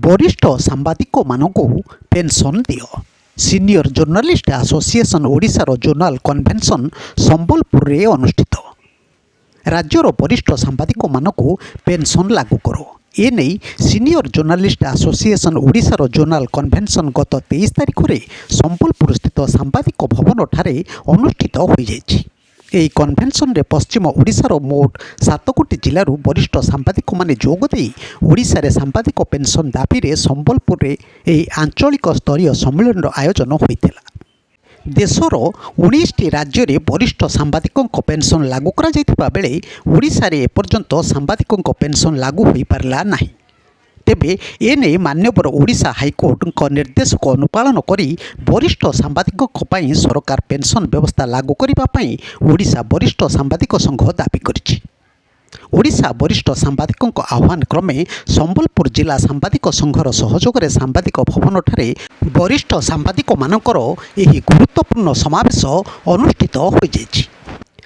वरिष्ठ सांबादिक मानक पेंशन दियो। सीनियर जर्नलिस्ट एसोसिएशन ओडिशार जोनाल कन्वेंशन संबलपुर रे अनुष्ठित। राज्यर वरिष्ठ सांबादिक मानक पेंशन लागू करो एने सीनियर जर्नलिस्ट एसोसिएशन ओडिशार जोनाल कन्वेंशन गत 23 तारिख में संबलपुर स्थित सांबादिक भवन ठारे अनुष्ठित हो जाइछि। ଏହି କନଭେନସନରେ ପଶ୍ଚିମ ଓଡ଼ିଶାର ମୋଟ 7 ଗୋଟି ଜିଲ୍ଲାରୁ ବରିଷ୍ଠ ସାମ୍ବାଦିକମାନେ ଯୋଗ ଦେଇ ଓଡ଼ିଶାରେ ସାମ୍ବାଦିକ ପେନ୍ସନ୍ ଦାବିରେ ସମ୍ବଲପୁରରେ ଏହି ଆଞ୍ଚଳିକ ସ୍ତରୀୟ ସମ୍ମିଳନୀର ଆୟୋଜନ ହୋଇଥିଲା। ଦେଶର 19ଟି ରାଜ୍ୟରେ ବରିଷ୍ଠ ସାମ୍ବାଦିକଙ୍କ ପେନ୍ସନ୍ ଲାଗୁ କରାଯାଇଥିବା ବେଳେ ଓଡ଼ିଶାରେ ଏପର୍ଯ୍ୟନ୍ତ ସାମ୍ବାଦିକଙ୍କ ପେନ୍ସନ୍ ଲାଗୁ ହୋଇପାରିଲା ନାହିଁ। ତେବେ ଏନେ ମାନ୍ୟବର ଓଡ଼ିଶା ହାଇକୋର୍ଟଙ୍କ ନିର୍ଦ୍ଦେଶକୁ ଅନୁପାଳନ କରି ବରିଷ୍ଠ ସାମ୍ବାଦିକଙ୍କ ପାଇଁ ସରକାର ପେନ୍ସନ୍ ବ୍ୟବସ୍ଥା ଲାଗୁ କରିବା ପାଇଁ ଓଡ଼ିଶା ବରିଷ୍ଠ ସାମ୍ବାଦିକ ସଂଘ ଦାବି କରିଛି। ଓଡ଼ିଶା ବରିଷ୍ଠ ସାମ୍ବାଦିକଙ୍କ ଆହ୍ୱାନ କ୍ରମେ ସମ୍ବଲପୁର ଜିଲ୍ଲା ସାମ୍ବାଦିକ ସଂଘର ସହଯୋଗରେ ସାମ୍ବାଦିକ ଭବନଠାରେ ବରିଷ୍ଠ ସାମ୍ବାଦିକମାନଙ୍କର ଏହି ଗୁରୁତ୍ୱପୂର୍ଣ୍ଣ ସମାବେଶ ଅନୁଷ୍ଠିତ ହୋଇଯାଇଛି।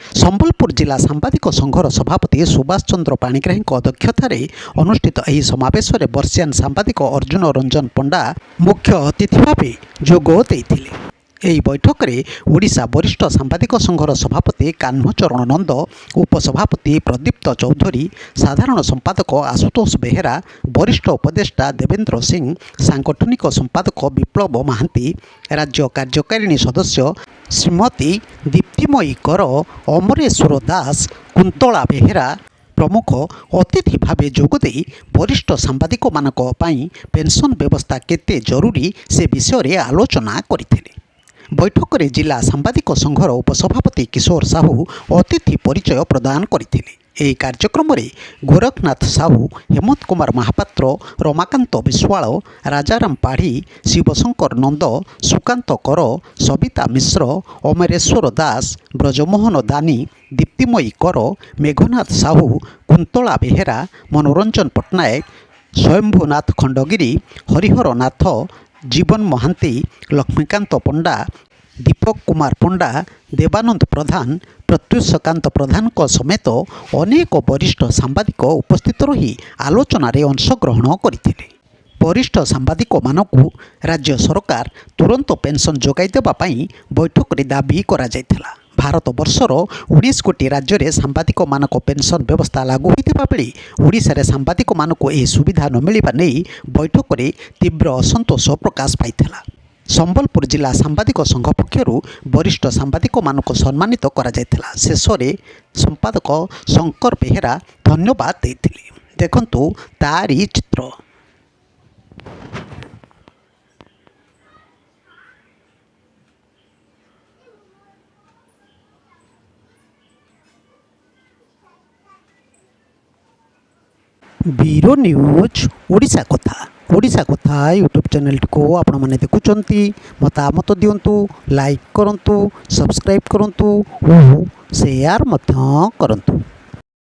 ସମ୍ବଲପୁର ଜିଲ୍ଲା ସାମ୍ବାଦିକ ସଂଘର ସଭାପତି ସୁଭାଷ ଚନ୍ଦ୍ର ପାଣିଗ୍ରାହୀଙ୍କ ଅଧ୍ୟକ୍ଷତାରେ ଅନୁଷ୍ଠିତ ଏହି ସମାବେଶରେ ବର୍ଷିଆନ ସାମ୍ବାଦିକ ଅର୍ଜୁନ ରଞ୍ଜନ ପଣ୍ଡା ମୁଖ୍ୟ ଅତିଥି ଭାବେ ଯୋଗ ଦେଇଥିଲେ। ଏହି ବୈଠକରେ ଓଡ଼ିଶା ବରିଷ୍ଠ ସାମ୍ବାଦିକ ସଂଘର ସଭାପତି କାହ୍ନୁଚରଣ ନନ୍ଦ, ଉପସଭାପତି ପ୍ରଦୀପ୍ତ ଚୌଧୁରୀ, ସାଧାରଣ ସମ୍ପାଦକ ଆଶୁତୋଷ ବେହେରା, ବରିଷ୍ଠ ଉପଦେଷ୍ଟା ଦେବେନ୍ଦ୍ର ସିଂ, ସାଂଗଠନିକ ସମ୍ପାଦକ ବିପ୍ଳବ ମହାନ୍ତି, ରାଜ୍ୟ କାର୍ଯ୍ୟକାରିଣୀ ସଦସ୍ୟ ଶ୍ରୀମତୀ ଦୀପ୍ତିମୟୀ କର, ଅମରେଶ୍ୱର ଦାସ, କୁନ୍ତଳା ବେହେରା ପ୍ରମୁଖ ଅତିଥି ଭାବେ ଯୋଗଦେଇ ବରିଷ୍ଠ ସାମ୍ବାଦିକମାନଙ୍କ ପାଇଁ ପେନ୍ସନ୍ ବ୍ୟବସ୍ଥା କେତେ ଜରୁରୀ ସେ ବିଷୟରେ ଆଲୋଚନା କରିଥିଲେ। ବୈଠକରେ ଜିଲ୍ଲା ସାମ୍ବାଦିକ ସଂଘର ଉପସଭାପତି କିଶୋର ସାହୁ ଅତିଥି ପରିଚୟ ପ୍ରଦାନ କରିଥିଲେ। ଏହି କାର୍ଯ୍ୟକ୍ରମରେ ଗୋରଖନାଥ ସାହୁ, ହେମନ୍ତ କୁମାର ମହାପାତ୍ର, ରମାକାନ୍ତ ବିଶ୍ୱାଳ, ରାଜାରାମ ପାଢ଼ୀ, ଶିବଶଙ୍କର ନନ୍ଦ, ସୁକାନ୍ତ କର, ସବିତା ମିଶ୍ର, ଅମରେଶ୍ୱର ଦାସ, ବ୍ରଜମୋହନ ଦାନୀ, ଦୀପ୍ତିମୟୀ କର, ମେଘନାଥ ସାହୁ, କୁନ୍ତଳା ବେହେରା, ମନୋରଞ୍ଜନ ପଟ୍ଟନାୟକ, ସ୍ୱୟମ୍ଭୁନାଥ ଖଣ୍ଡଗିରି, ହରିହର ନାଥ, ଜୀବନ ମହାନ୍ତି, ଲକ୍ଷ୍ମୀକାନ୍ତ ପଣ୍ଡା, ଦୀପକ କୁମାର ପଣ୍ଡା, ଦେବାନନ୍ଦ ପ୍ରଧାନ, ପ୍ରତ୍ୟୁଷକାନ୍ତ ପ୍ରଧାନଙ୍କ ସମେତ ଅନେକ ବରିଷ୍ଠ ସାମ୍ବାଦିକ ଉପସ୍ଥିତ ରହି ଆଲୋଚନାରେ ଅଂଶଗ୍ରହଣ କରିଥିଲେ। ବରିଷ୍ଠ ସାମ୍ବାଦିକମାନଙ୍କୁ ରାଜ୍ୟ ସରକାର ତୁରନ୍ତ ପେନ୍ସନ୍ ଯୋଗାଇ ଦେବା ପାଇଁ ବୈଠକରେ ଦାବି କରାଯାଇଥିଲା। ଭାରତବର୍ଷର 19 ଗୋଟି ରାଜ୍ୟରେ ସାମ୍ବାଦିକମାନଙ୍କ ପେନ୍ସନ୍ ବ୍ୟବସ୍ଥା ଲାଗୁ ହୋଇଥିବା ବେଳେ ଓଡ଼ିଶାରେ ସାମ୍ବାଦିକମାନଙ୍କୁ ଏହି ସୁବିଧା ନ ମିଳିବା ନେଇ ବୈଠକରେ ତୀବ୍ର ଅସନ୍ତୋଷ ପ୍ରକାଶ ପାଇଥିଲା। ସମ୍ବଲପୁର ଜିଲ୍ଲା ସାମ୍ବାଦିକ ସଂଘ ପକ୍ଷରୁ ବରିଷ୍ଠ ସାମ୍ବାଦିକମାନଙ୍କୁ ସମ୍ମାନିତ କରାଯାଇଥିଲା। ଶେଷରେ ସମ୍ପାଦକ ଶଙ୍କର ବେହେରା ଧନ୍ୟବାଦ ଦେଇଥିଲେ। ଦେଖନ୍ତୁ ତାରି ଚିତ୍ର। ब्यूरो न्यूज ओडिशा कथा यूट्यूब चैनल को आपण मैंने देखुंती मतामत दिंतु, लाइक करंतु, सब्सक्राइब करंतु और शेयर करंतु।